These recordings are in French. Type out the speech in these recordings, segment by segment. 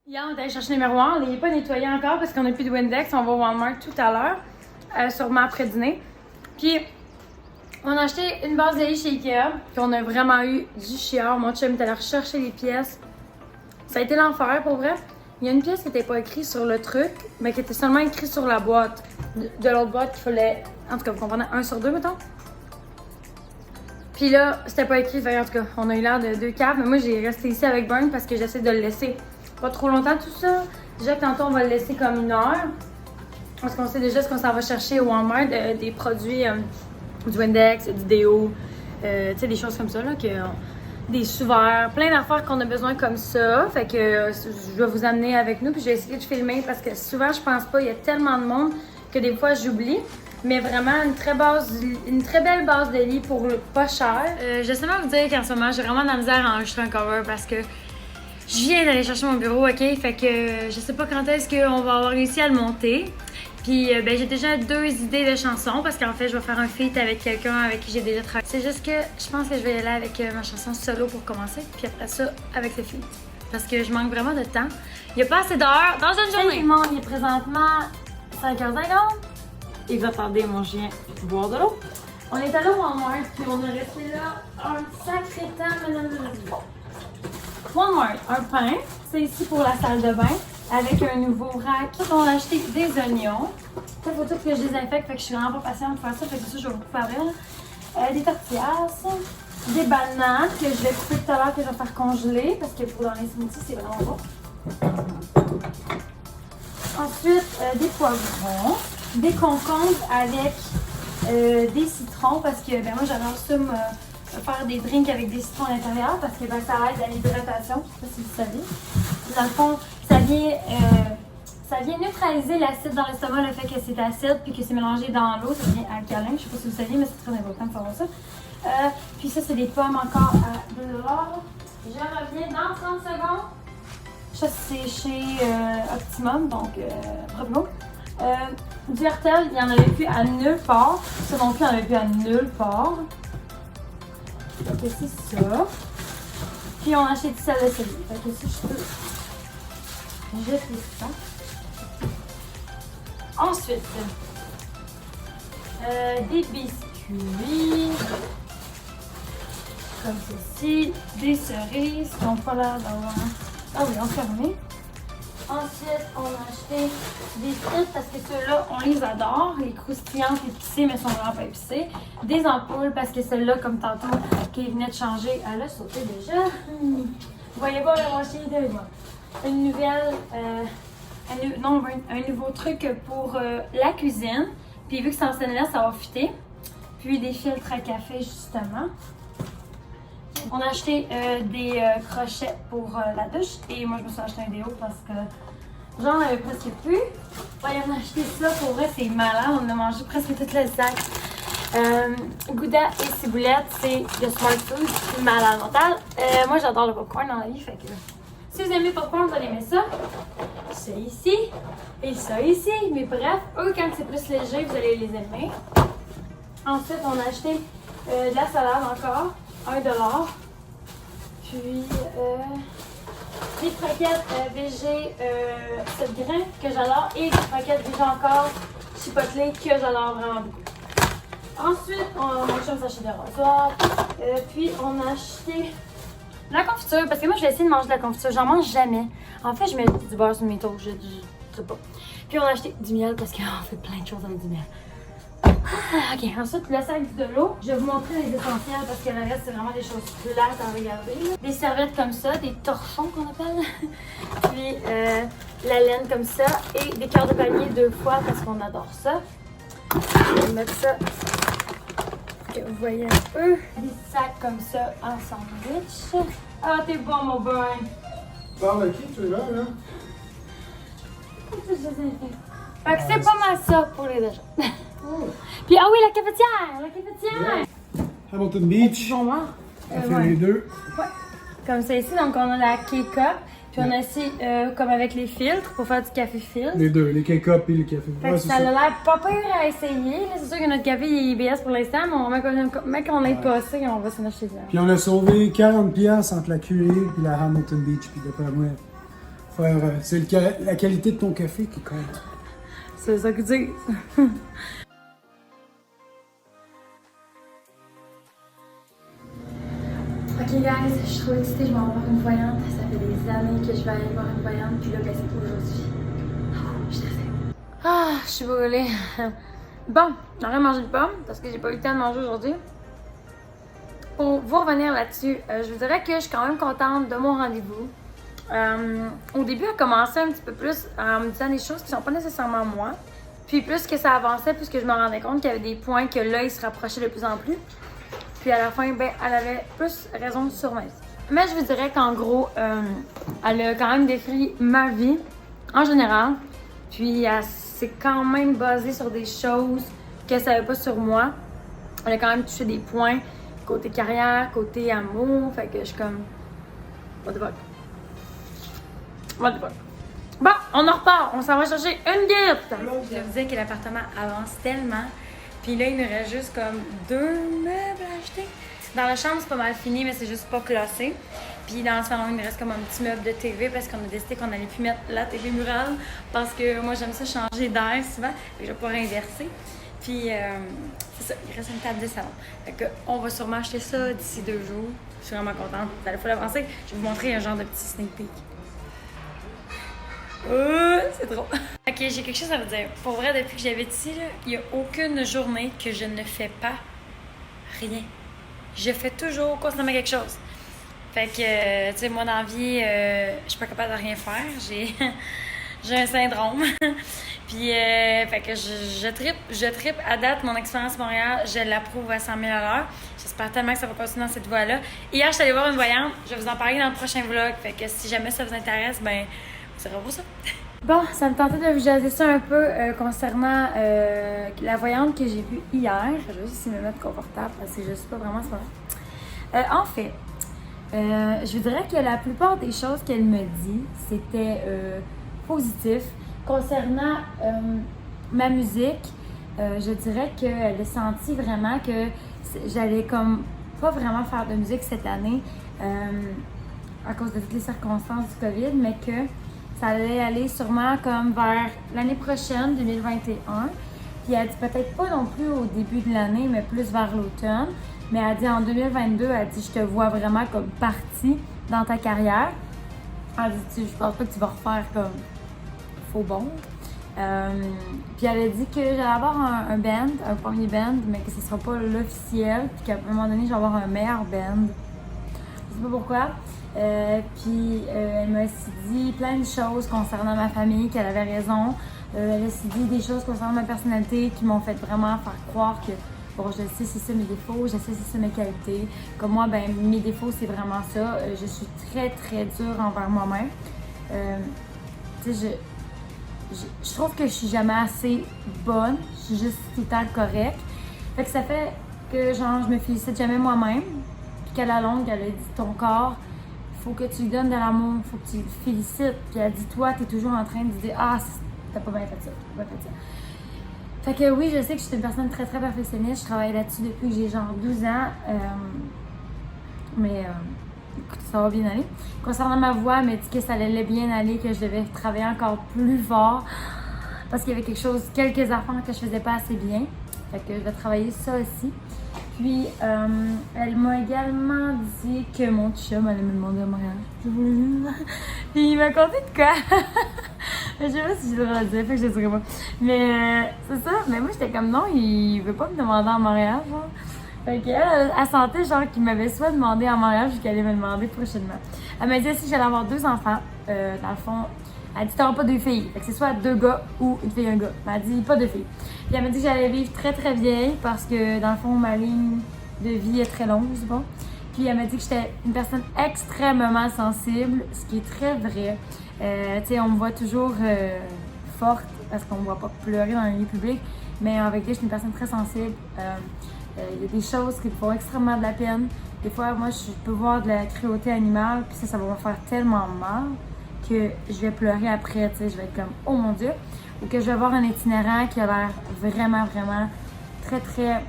Hier, on est allé chercher numéro 1. On n'est pas nettoyé encore parce qu'on n'a plus de Windex. On va au Walmart tout à l'heure, sûrement après dîner. Puis, on a acheté une base de lit chez Ikea. Puis, on a vraiment eu du chiard. Mon chum est allé rechercher les pièces. Ça a été l'enfer pour vrai. Il y a une pièce qui n'était pas écrite sur le truc, mais qui était seulement écrite sur la boîte. De l'autre boîte qu'il fallait, en tout cas, vous comprenez, 1 sur 2, mettons. Puis là, c'était pas écrit. Fait, en tout cas, on a eu l'air de deux caves. Mais moi, j'ai resté ici avec Burn parce que j'essaie de le laisser pas trop longtemps tout ça. Déjà que tantôt, on va le laisser comme 1 heure. Parce qu'on sait déjà ce qu'on s'en va chercher au Walmart. Des produits, du Windex, du déo, tu sais, des choses comme ça, là, des sous-verts, plein d'affaires qu'on a besoin comme ça. Fait que je vais vous amener avec nous. Puis je vais essayer de filmer parce que souvent, je pense pas. Il y a tellement de monde que des fois, j'oublie. Mais vraiment, une très belle base de lit pour pas cher. Je sais pas vous dire qu'en ce moment, j'ai vraiment de la misère à enregistrer un cover parce que je viens d'aller chercher mon bureau, ok? Fait que je sais pas quand est-ce qu'on va avoir réussi à le monter. Puis ben, j'ai déjà 2 idées de chansons parce qu'en fait, je vais faire un feat avec quelqu'un avec qui j'ai déjà travaillé. C'est juste que je pense que je vais y aller avec ma chanson solo pour commencer. Puis après ça, avec le feat. Parce que je manque vraiment de temps. Il n'y a pas assez d'heures dans une journée. Tout le monde, il est présentement 5h50. Et vous attendez mon chien boire de l'eau. On est allé au Walmart, puis on a resté là un sacré temps, mesdames et messieurs. Walmart, un pain, c'est ici pour la salle de bain, avec un nouveau rack. On a acheté des oignons. Il faut tout que je désinfecte, fait que je suis vraiment pas patiente de faire ça, fait que ça, je vais vous couper après. Des tortillas, des bananes que je vais couper tout à l'heure, que je vais faire congeler, parce que pour dans les smoothies, c'est vraiment bon. Ensuite, des poivrons. Des concombres avec des citrons parce que ben moi j'adore ça faire des drinks avec des citrons à l'intérieur parce que ben, ça aide à l'hydratation, je sais pas si vous savez. Dans le fond, ça vient neutraliser l'acide dans l'estomac, le fait que c'est acide puis que c'est mélangé dans l'eau, ça devient alcalin, je sais pas si vous saviez mais c'est très important de savoir ça. Puis ça c'est des pommes encore à 2$. Je reviens dans 30 secondes. Ça c'est chez Optimum, donc bravo. Du Hertel, il n'y en avait plus à nulle part. Ça non plus, il n'y en avait plus à nulle part. Donc, c'est ça. Puis, on a acheté du sel de celui. Fait que ça, je peux jeter ça. Ensuite, des biscuits. Comme ceci. Des cerises qui n'ont pas l'air d'avoir. Ah oui, enfermé. Ensuite, on a acheté des frites parce que ceux-là, on les adore. Les croustillantes épicées, mais sont vraiment pas épicées. Des ampoules parce que celle-là, comme tantôt, qui venait de changer, elle a sauté déjà. Vous voyez pas, mon chien de moi. Une nouvelle, un nouveau truc pour la cuisine. Puis vu que c'est en stainless, ça va fitter. Puis des filtres à café, justement. On a acheté des crochets pour la douche et moi je me suis acheté un déo parce que j'en avais presque plus. Ouais, on a acheté ça, pour vrai c'est malade, on a mangé presque tout le sac. Gouda et ciboulette, c'est de Smart Food, c'est malade mental. Moi j'adore le popcorn dans la vie, fait que si vous aimez le popcorn, vous allez aimer ça. Ça ici et ça ici, mais bref, eux quand c'est plus léger, vous allez les aimer. Ensuite on a acheté de la salade encore. $1. Puis des croquettes VG 7 grains que j'adore et des croquettes VG encore chipotelées que j'adore vraiment beaucoup. Ensuite, on a acheté un sachet de rasoir. Puis on a acheté la confiture parce que moi je vais essayer de manger de la confiture. J'en mange jamais. En fait, je mets du beurre sur mes toasts, je sais pas. Puis on a acheté du miel parce qu'on fait plein de choses avec du miel. Ok, ensuite le sac de l'eau. Je vais vous montrer les essentiels parce que le reste c'est vraiment des choses plates à regarder. Des serviettes comme ça, des torchons qu'on appelle. Puis la laine comme ça et des cœurs de palmier 2 fois parce qu'on adore ça. Je vais mettre ça pour que vous voyez un peu. Des sacs comme ça en sandwich. Ah, t'es bon mon boy! Parle à qui tu es là? Fait que c'est pas mal ça pour les déjà. Puis, ah oui, la cafetière! Hamilton Beach. On fait les deux. Ouais. Comme ça ici, donc on a la K-Cup. Puis on a aussi, comme avec les filtres, pour faire du café filtre. Les deux, les K-Cup et le café. Fait que ça a l'air pas pire à essayer. C'est sûr que notre café il est IBS pour l'instant, mais quand on est passé, on va s'en acheter ça. Puis on a sauvé 40$ entre la Curie et la Hamilton Beach. Puis d'après moi, Frère, c'est la qualité de ton café qui compte. C'est ça que tu dis. Ok guys, je suis trop excitée, je vais en voir une voyante. Ça fait des années que je vais aller voir une voyante, puis là, ben, c'est aujourd'hui. Je suis stressée. Ah, je suis brûlée. Bon, j'aurais mangé une pomme parce que j'ai pas eu le temps de manger aujourd'hui. Pour vous revenir là-dessus, je vous dirais que je suis quand même contente de mon rendez-vous. Au début, elle commençait un petit peu plus en me disant des choses qui sont pas nécessairement moi. Puis plus que ça avançait, plus que je me rendais compte qu'il y avait des points que l'œil se rapprochait de plus en plus. Puis à la fin, ben, elle avait plus raison sur ma vie. Mais je vous dirais qu'en gros, elle a quand même décrit ma vie en général. Puis elle s'est quand même basée sur des choses qu'elle savait pas sur moi. Elle a quand même touché des points côté carrière, côté amour. Fait que je suis comme... What the fuck? What the fuck? Bon, on en repart. On s'en va chercher une guide. Je vous disais que l'appartement avance tellement. Puis là, il nous reste juste comme 2 meubles à acheter. Dans la chambre, c'est pas mal fini, mais c'est juste pas classé. Puis dans le salon, il nous reste comme un petit meuble de TV parce qu'on a décidé qu'on allait plus mettre la TV murale parce que moi, j'aime ça changer d'air souvent. Et je vais pouvoir inverser. Puis c'est ça, il reste une table de salon. Fait que on va sûrement acheter ça d'ici 2 jours. Je suis vraiment contente. Vous allez pouvoir avancer. Je vais vous montrer un genre de petit sneak peek. C'est trop. Ok, j'ai quelque chose à vous dire. Pour vrai, depuis que j'habite ici, il n'y a aucune journée que je ne fais pas rien. Je fais toujours constamment quelque chose. Fait que, tu sais, moi, dans la vie, je suis pas capable de rien faire. J'ai un syndrome. Puis, fait que je trippe. À date, mon expérience à Montréal, je l'approuve à 100 000 $. J'espère tellement que ça va continuer dans cette voie-là. Hier, je suis allée voir une voyante. Je vais vous en parler dans le prochain vlog. Fait que si jamais ça vous intéresse, ben, vous aurez ça. Bon, ça me tentait de vous jaser ça un peu concernant la voyante que j'ai vue hier. Je vais juste essayer de me mettre confortable parce que je suis pas vraiment ce en fait, je vous dirais que la plupart des choses qu'elle me dit, c'était positif. Concernant ma musique, je dirais qu'elle a senti vraiment que j'allais comme pas vraiment faire de musique cette année à cause de toutes les circonstances du COVID, mais que ça allait aller sûrement comme vers l'année prochaine, 2021. Puis elle dit peut-être pas non plus au début de l'année, mais plus vers l'automne. Mais elle dit en 2022, elle dit je te vois vraiment comme partie dans ta carrière. Elle dit je pense pas que tu vas refaire comme faux bon. Puis elle a dit que j'allais avoir un band, un premier band, mais que ce sera pas l'officiel. Puis qu'à un moment donné, je vais avoir un meilleur band. Je sais pas pourquoi. Puis elle m'a aussi dit plein de choses concernant ma famille, qu'elle avait raison. Elle a aussi dit des choses concernant ma personnalité qui m'ont fait vraiment faire croire que bon, je sais c'est ça mes défauts, je sais c'est ça mes qualités. Comme moi, ben mes défauts c'est vraiment ça. Je suis très très dure envers moi-même. Tu sais, je trouve que je suis jamais assez bonne, je suis juste tout le temps correcte. Fait que ça fait que genre je me félicite jamais moi-même. Puis qu'à la longue, elle a dit ton corps, faut que tu lui donnes de l'amour, faut que tu le félicites. Puis elle dit toi, t'es toujours en train de dire ah, t'as pas bien fait ça, t'as pas bien fait ça. Fait que oui, je sais que je suis une personne très très perfectionniste, je travaille là-dessus depuis que j'ai genre 12 ans. Mais écoute, ça va bien aller. Concernant ma voix, elle m'a dit que ça allait bien aller, que je devais travailler encore plus fort parce qu'il y avait quelques affaires que je faisais pas assez bien. Fait que je vais travailler ça aussi. Puis, elle m'a également dit que mon chum allait me demander un mariage. Puis, il m'a conté de quoi? Je sais pas si je devrais le dire, fait que je le dirai pas. Mais, c'est ça. Mais moi, j'étais comme non, il veut pas me demander en mariage. Genre. Fait qu'elle, elle sentait genre qu'il m'avait soit demandé en mariage ou qu'il allait me demander prochainement. Elle m'a dit aussi que j'allais avoir 2 enfants. Dans le fond, elle dit t'auras pas 2 filles. Fait que c'est soit 2 gars ou une fille et un gars. Mais elle dit pas 2 filles. Puis elle m'a dit que j'allais vivre très très vieille parce que dans le fond, ma ligne de vie est très longue, je sais pas. Puis elle m'a dit que j'étais une personne extrêmement sensible, ce qui est très vrai. Tu sais, on me voit toujours forte parce qu'on me voit pas pleurer dans les lieux publics. Mais en vérité, je suis une personne très sensible. Il y a des choses qui me font extrêmement de la peine. Des fois, moi, je peux voir de la cruauté animale, puis ça va me faire tellement mal que je vais pleurer après, tu sais, je vais être comme « Oh mon Dieu! » Ou que je vais voir un itinérant qui a l'air vraiment, vraiment très, très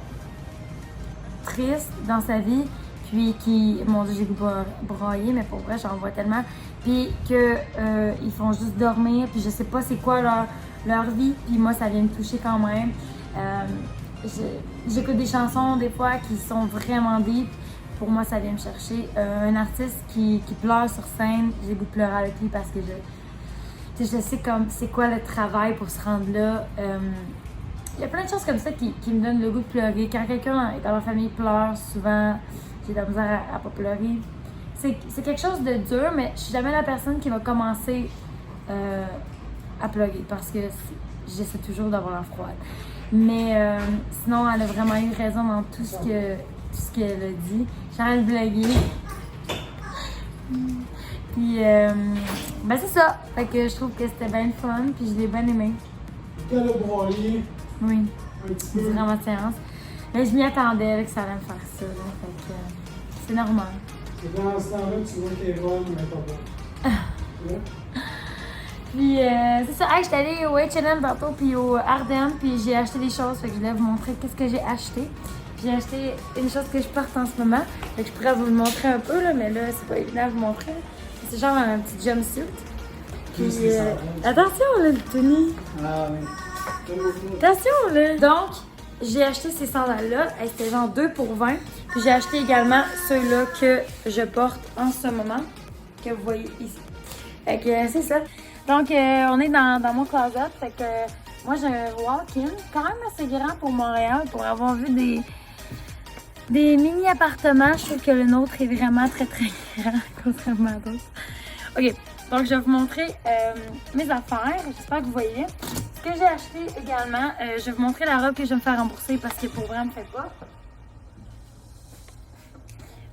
triste dans sa vie, puis qui, mon Dieu, j'ai goût de brailler, mais pour vrai, j'en vois tellement, puis qu'ils font juste dormir, puis je sais pas c'est quoi leur vie, puis moi ça vient me toucher quand même. J'écoute des chansons des fois qui sont vraiment deep, pour moi ça vient me chercher. Un artiste qui pleure sur scène, j'ai goût de pleurer avec lui parce que je sais comme c'est quoi le travail pour se rendre là. Il y a plein de choses comme ça qui me donnent le goût de pleurer. Quand quelqu'un dans ma famille pleure, souvent j'ai de la misère à pas pleurer. C'est quelque chose de dur, mais je suis jamais la personne qui va commencer à pleurer parce que j'essaie toujours d'avoir la froide. Mais sinon, elle a vraiment eu raison dans tout ce qu'elle a dit. J'arrête de blaguer. Puis, ben c'est ça. Fait que je trouve que c'était bien fun, puis je l'ai bien aimé. T'as le broyer. Oui. Un petit C'est peu. vraiment séance. Mais je m'y attendais que ça allait me faire ça. Là. Fait que c'est normal. Et dans ce temps-là, tu vois qu'elle est bonne, mais pas bonne. Puis c'est ça. Hey, j'étais allée au H&M tantôt, puis au Ardennes, puis j'ai acheté des choses. Fait que je voulais vous montrer qu'est-ce que j'ai acheté. J'ai acheté une chose que je porte en ce moment. Fait que je pourrais vous le montrer un peu, là, mais là, c'est pas évident à vous montrer. C'est genre un petit jumpsuit. Puis attention, là, le tennis. Ah oui. Attention, là! Donc, j'ai acheté ces sandales-là. C'était genre 2 pour 20. Puis j'ai acheté également ceux-là que je porte en ce moment, que vous voyez ici. Fait que c'est ça. Donc, on est dans mon closet. Fait que moi, j'ai un walk-in quand même assez grand pour Montréal, pour avoir vu des mini-appartements. Je trouve que le nôtre est vraiment très, très grand, contrairement à d'autres. OK. Donc, je vais vous montrer mes affaires. J'espère que vous voyez. Ce que j'ai acheté également, je vais vous montrer la robe que je vais me faire rembourser parce que pour vrai, elle me fait pas.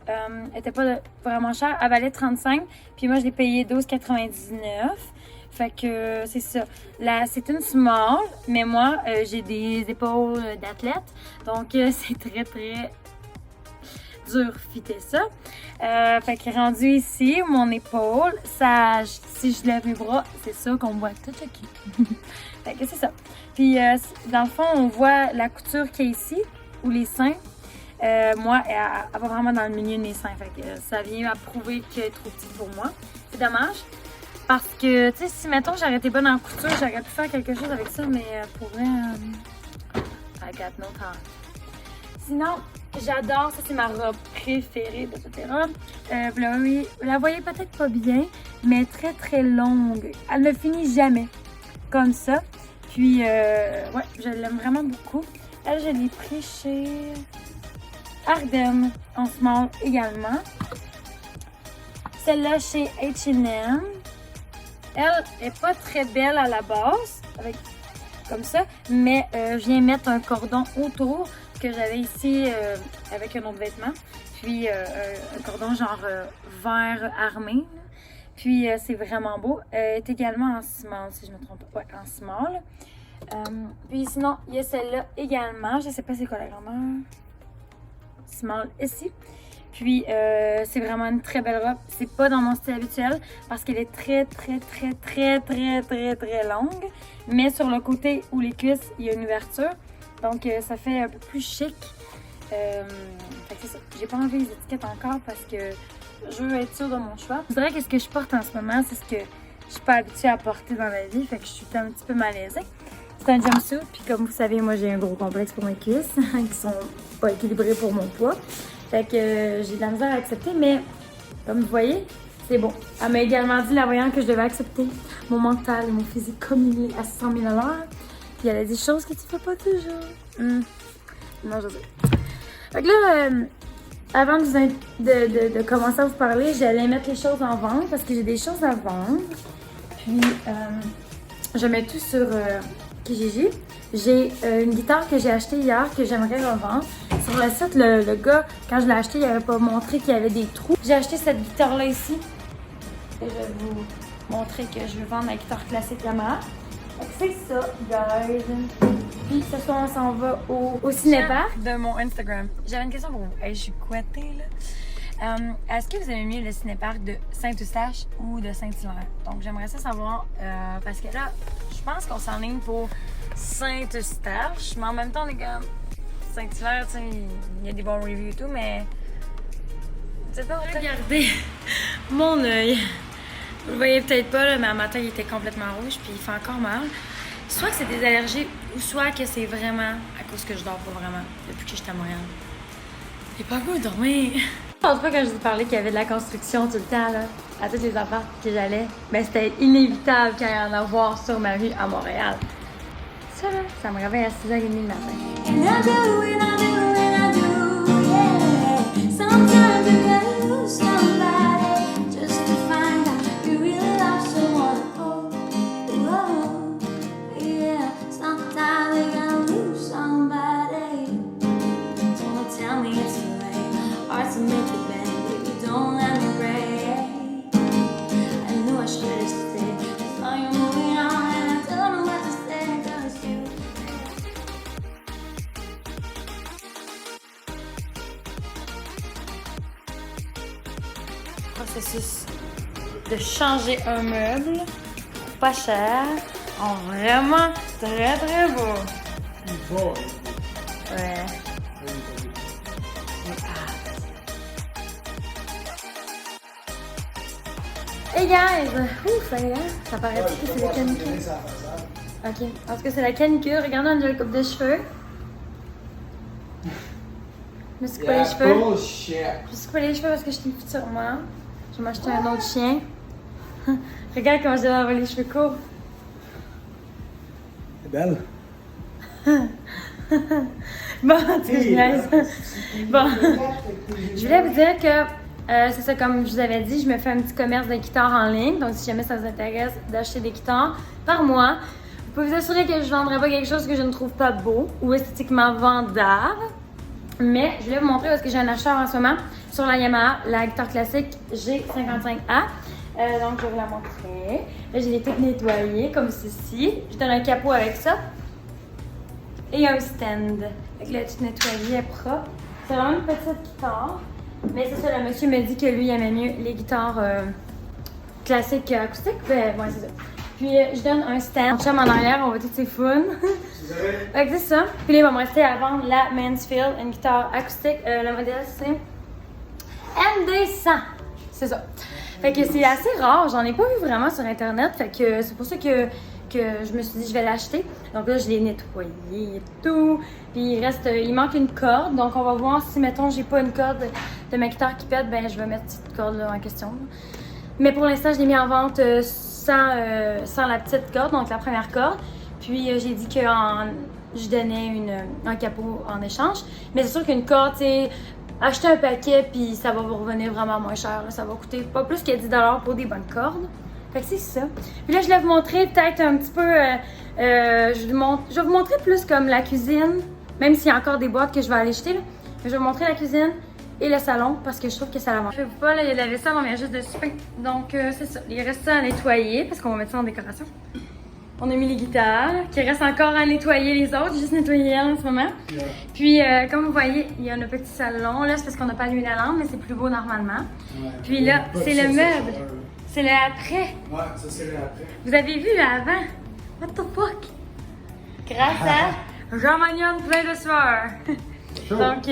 Elle n'était pas vraiment chère. Elle valait 35. Puis moi, je l'ai payé 12,99. Fait que c'est ça. Là, c'est une small, mais moi, j'ai des épaules d'athlète. Donc, c'est très, très dur fitter ça. Fait que rendu ici, mon épaule, ça, si je lève mes bras, c'est ça qu'on voit tout OK. Fait que c'est ça. Puis dans le fond, on voit la couture qui est ici, ou les seins. Moi, elle va vraiment dans le milieu de mes seins. Fait que ça vient à prouver qu'elle est trop petite pour moi. C'est dommage. Parce que, tu sais, si mettons j'aurais été bonne en couture, j'aurais pu faire quelque chose avec ça, mais pour vrai, I got no time. Sinon, j'adore, ça c'est ma robe préférée de toutes les robes. Vous la voyez peut-être pas bien, mais très très longue. Elle ne finit jamais comme ça. Puis, ouais, je l'aime vraiment beaucoup. Elle, je l'ai pris chez Ardennes en small également. Celle-là chez H&M. Elle est pas très belle à la base, comme ça, mais je viens mettre un cordon autour que j'avais ici avec un autre vêtement. Puis un cordon genre vert armé. Là. Puis c'est vraiment beau. Elle est également en small, si je ne me trompe pas. Ouais, en small. Puis sinon, il y a celle-là également. Je sais pas c'est quoi la grandeur. Small ici. Puis c'est vraiment une très belle robe. C'est pas dans mon style habituel parce qu'elle est très très très très très très très longue. Mais sur le côté où les cuisses, il y a une ouverture. Donc ça fait un peu plus chic. Fait que c'est ça. J'ai pas enlevé les étiquettes encore parce que je veux être sûre de mon choix. Je dirais que ce que je porte en ce moment, c'est ce que je suis pas habituée à porter dans la vie. Fait que je suis un petit peu malaisée. C'est un jumpsuit. Puis comme vous savez, moi j'ai un gros complexe pour mes cuisses qui sont pas équilibrées pour mon poids. Fait que j'ai de la misère à accepter, mais comme vous voyez, c'est bon. Elle m'a également dit, la voyante, que je devais accepter mon mental et mon physique comme il est à 100 000 $. Puis elle a des choses que tu fais pas toujours. Non, je sais. Fait que là, avant de commencer à vous parler, j'allais mettre les choses en vente parce que j'ai des choses à vendre. Puis, je mets tout sur Kijiji. J'ai une guitare que j'ai achetée hier que j'aimerais revendre. Sur le site, le gars, quand je l'ai acheté, il n'avait pas montré qu'il y avait des trous. J'ai acheté cette guitare-là ici. Et je vais vous montrer que je veux vendre la guitare classique Yamaha. C'est ça, guys. Puis ce soir, on s'en va au cinépark de mon Instagram. J'avais une question pour vous. Hey, je suis couettée, là. Est-ce que vous aimez mieux le cinépark de Saint-Eustache ou de Saint-Hilaire? Donc, j'aimerais ça savoir parce que là, je pense qu'on s'enligne pour Saint-Eustache, mais en même temps, on est comme Saint-Hilaire, tu sais, il y a des bons reviews et tout, mais c'est pas regardez mon œil. Vous le voyez peut-être pas, là, mais un matin, il était complètement rouge, puis il fait encore mal. Soit que c'est des allergies, ou soit que c'est vraiment à cause que je dors pas vraiment depuis que j'étais à Montréal. J'ai pas le goût de dormir. Je pense pas quand je vous parlais qu'il y avait de la construction tout le temps, là, à tous les apparts que j'allais. Ben, c'était inévitable qu'il y ait en avoir sur ma rue à Montréal. Ça, là, ça me réveille à 6h30 le matin. And I do, and I do, and I do, yeah. Sometimes you gotta lose somebody just to find out you really love someone. Oh, oh, yeah. Sometimes you gotta lose somebody. Don't tell me it's too late. Hard to make it bend if you don't let me pray. I knew I should have stayed. I saw you moving on, and I don't know what to say 'cause you. Processus de changer un meuble, pas cher, vraiment très très beau. Bon. Ouais. Hey guys! Ouh, ça y est, ça paraît que c'est la canicule. Ok, parce que c'est la canicule. Regardez, on a une coupe de cheveux. Je me suis coupé les cheveux. Bullshit. Je me suis coupé les cheveux parce que je t'ai fait sur moi. Je vais m'acheter un autre chien. Regarde comment j'ai avoir les cheveux courts. C'est belle. Bon, tu sais, je niaise. Bon, je voulais vous dire que c'est ça, comme je vous avais dit, je me fais un petit commerce de guitares en ligne. Donc, si jamais ça vous intéresse d'acheter des guitares par mois, vous pouvez vous assurer que je ne vendrai pas quelque chose que je ne trouve pas beau ou esthétiquement vendable. Mais je voulais vous montrer parce que j'ai un acheteur en ce moment sur la Yamaha, la guitare classique G55A. Donc, je vais vous la montrer. Là, j'ai les toutes nettoyées comme ceci. Je donne un capot avec ça. Et un stand. Fait que là, tout nettoyé est propre. C'est vraiment une petite guitare. Mais c'est ça, le monsieur me dit que lui, il aimait mieux les guitares classiques acoustiques. Ben, ouais, c'est ça. Puis, je donne un stand. Mon chum en arrière, on va tout ses fun. Fait que c'est ça. Puis là, il va me rester à vendre la Mansfield, une guitare acoustique. Le modèle, c'est MD100. C'est ça. Fait que c'est assez rare. J'en ai pas vu vraiment sur Internet. Fait que c'est pour ça que je me suis dit je vais l'acheter. Donc là, je l'ai nettoyé et tout. Puis il manque une corde. Donc on va voir si, mettons, j'ai pas une corde de ma guitare qui pète, ben je vais mettre cette corde-là en question. Mais pour l'instant, je l'ai mis en vente sans la petite corde, donc la première corde. Puis j'ai dit que je donnais un capot en échange. Mais c'est sûr qu'une corde, c'est acheter un paquet, puis ça va vous revenir vraiment moins cher. Là. Ça va coûter pas plus que 10$ pour des bonnes cordes. Fait que c'est ça. Puis là, je vais vous montrer peut-être un petit peu... je vais vous montrer plus comme la cuisine, même s'il y a encore des boîtes que je vais aller jeter. Là. Mais je vais vous montrer la cuisine et le salon parce que je trouve que ça l'avance. Je ne sais pas, là, il y a de la vaisselle, on vient juste de souper. Donc, c'est ça. Il reste ça à nettoyer parce qu'on va mettre ça en décoration. On a mis les guitares, qui reste encore à nettoyer les autres. J'ai juste nettoyé elle en ce moment. Yeah. Puis, comme vous voyez, il y a un petit salon. Là, c'est parce qu'on n'a pas allumé la lampe, mais c'est plus beau normalement. Ouais. Puis là, c'est le meuble. C'est le après. Ouais, ça c'est le après. Vous avez vu le avant? What the fuck? Grâce à Jean-Magnon plein de sueur. Donc,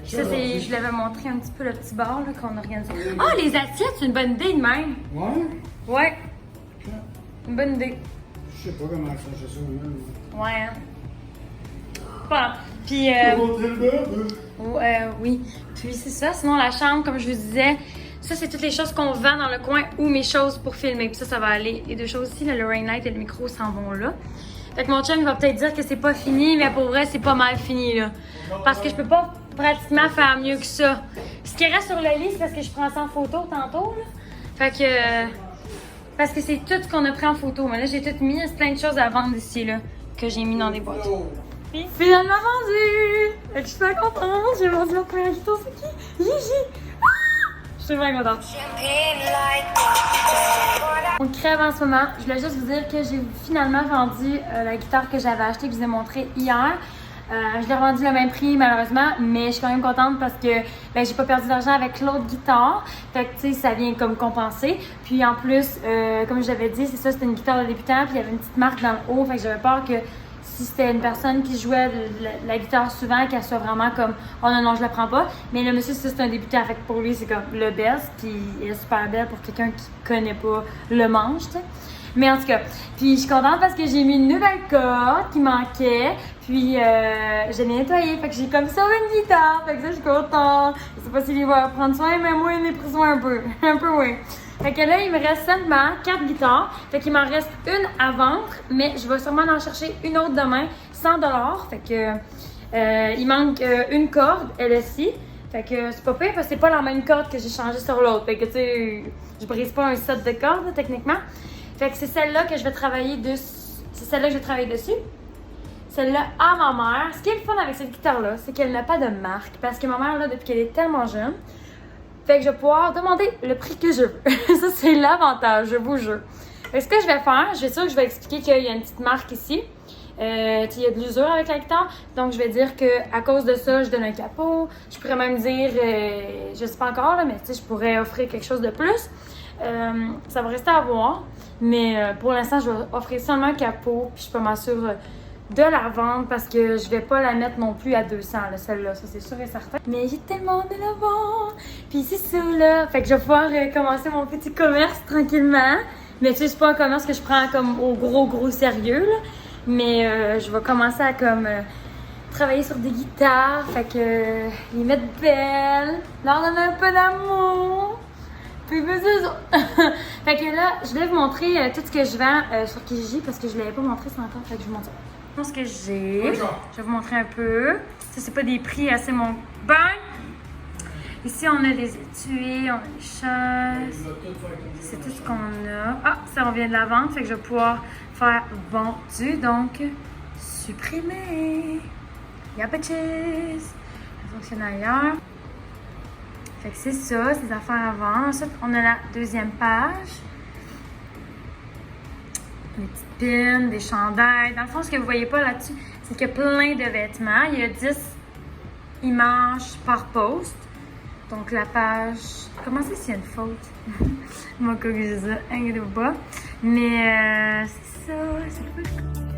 ça, c'est, je l'avais montré un petit peu le petit bar là, qu'on organisait. Ah, les assiettes, c'est une bonne idée de même. Ouais? Ouais. Une bonne idée. Je sais pas comment changer ça même. Ouais, hein. Bon, puis... oui. Puis c'est ça. Sinon, la chambre, comme je vous disais, ça, c'est toutes les choses qu'on vend dans le coin ou mes choses pour filmer. Puis ça va aller. Les deux choses ici, là, le ring light et le micro s'en vont là. Fait que mon chum, il va peut-être dire que c'est pas fini, mais pour vrai, c'est pas mal fini, là. Parce que je peux pas pratiquement faire mieux que ça. Ce qui reste sur le lit, c'est parce que je prends ça en photo tantôt, là. Fait que... Parce que c'est tout ce qu'on a pris en photo. Mais là, j'ai tout mis. Il y a plein de choses à vendre ici, là, que j'ai mis dans des boîtes. Puis, finalement vendu! Fait que je suis pas contente. J'ai vendu ma première guitare, c'est qui? Gigi! Ah! Je suis vraiment contente. On crève en ce moment. Je voulais juste vous dire que j'ai finalement vendu la guitare que j'avais achetée, que je vous ai montrée hier. Je l'ai revendue le même prix malheureusement, mais je suis quand même contente parce que ben, j'ai pas perdu d'argent avec l'autre guitare. Fait que tu sais, ça vient comme compenser. Puis en plus, comme je l'avais dit, c'est ça, c'était une guitare de débutant, puis il y avait une petite marque dans le haut. Fait que j'avais peur que si c'était une personne qui jouait de la guitare souvent, qu'elle soit vraiment comme « Oh non, je la prends pas ». Mais le monsieur, ça, c'est un débutant, fait que pour lui, c'est comme le best, puis il est super belle pour quelqu'un qui connaît pas le manche, tu sais. Mais en tout cas, puis je suis contente parce que j'ai mis une nouvelle corde qui manquait, puis je l'ai nettoyée, fait que j'ai comme sauvé une guitare, fait que ça, je suis contente. Je sais pas s'il va prendre soin, mais moi, il m'est pris soin un peu, oui. Fait que là, il me reste seulement 4 guitares, fait qu'il m'en reste une à vendre, mais je vais sûrement en chercher une autre demain, 100$, fait que il manque une corde, elle aussi. Fait que c'est pas pire parce que c'est pas la même corde que j'ai changée sur l'autre, fait que tu sais, je brise pas un set de cordes, là, techniquement. Fait que c'est celle-là que je vais travailler dessus. C'est celle-là que je vais travailler dessus. Celle-là à ma mère. Ce qui est le fun avec cette guitare-là, c'est qu'elle n'a pas de marque. Parce que ma mère, là, depuis qu'elle est tellement jeune, fait que je vais pouvoir demander le prix que je veux. Ça, c'est l'avantage, je vous jure. Fait que ce que je vais faire, je vais sûr que je vais expliquer qu'il y a une petite marque ici. Il y a de l'usure avec la guitare. Donc, je vais dire qu'à cause de ça, je donne un capot. Je pourrais même dire, je sais pas encore, là, mais tu sais, je pourrais offrir quelque chose de plus. Ça va rester à voir. Mais pour l'instant, je vais offrir seulement un capot. Puis je peux m'assurer de la vendre parce que je vais pas la mettre non plus à 200, là, celle-là. Ça, c'est sûr et certain. Mais j'ai tellement de la vendre. Puis c'est ça, là. Fait que je vais pouvoir commencer mon petit commerce tranquillement. Mais tu sais, c'est pas un commerce que je prends comme au gros sérieux, là. Mais je vais commencer à comme travailler sur des guitares. Fait que les mettre belles. Leur donner un peu d'amour. Puis c'est ça. Fait que là, je vais vous montrer tout ce que je vends sur Kijiji parce que je ne l'avais pas montré ça encore. Fait que je vous montre ça. Ce que j'ai. Je vais vous montrer un peu. Ça, c'est pas des prix assez mon bain. Ici, on a des étuis, on a des chaises. C'est tout ce qu'on a. Ah, ça, on vient de la vente. Fait que je vais pouvoir faire vendu. Donc, supprimer. Y'a pas de cheese. Ça fonctionne ailleurs. Fait que c'est ça, ces affaires à vendre. Ensuite, on a la deuxième page. Des petites pins, des chandails. Dans le fond, ce que vous voyez pas là-dessus, c'est qu'il y a plein de vêtements. Il y a 10 images par post. Donc la page... Comment c'est s'il y a une faute? Je m'en corrige ça, inquiétez-vous pas. Mais c'est ça, c'est cool.